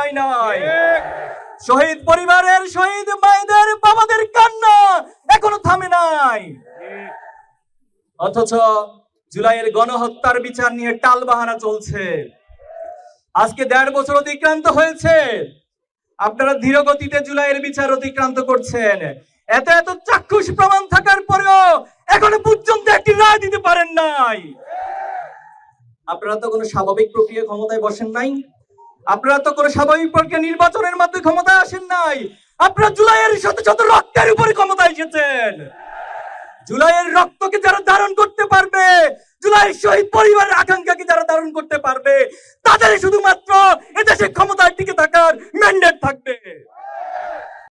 হয় নাই। শহীদ পরিবারের, শহীদ মায়েদের, বাবাদের কান্না এখনো থামে নাই। অথচ জুলাইয়ের গণহত্যার বিচার নিয়ে টালবাহানা চলছে। আজকে 1.5 বছর অতিক্রান্ত হয়েছে, আপনারা ধীর গতিতে জুলাইয়ের বিচার অতিক্রান্ত করছেন। এত এত চাক্ষুষ প্রমাণ থাকার পরেও এখনো পর্যন্ত একটি রায় দিতে পারেন নাই। আপনারা তো কোনো স্বাভাবিক প্রক্রিয়া ক্ষমতায় বসেন নাই, আপনারা তো কোনো স্বাভাবিক প্রক্রিয়া নির্বাচনের মাধ্যমে ক্ষমতায় আসেন নাই। আপনারা জুলাইয়ের শত শত রক্তের উপরে ক্ষমতায় এসেছেন। জুলাইয়ের রক্তকে যারা ধারণ করতে পারবে, জুলাইয়ের শহীদ পরিবারের আকাঙ্ক্ষাকে যারা ধারণ করতে পারবে, তাদের শুধুমাত্র এদেশে ক্ষমতায় টিকে থাকার ম্যান্ডেট থাকবে।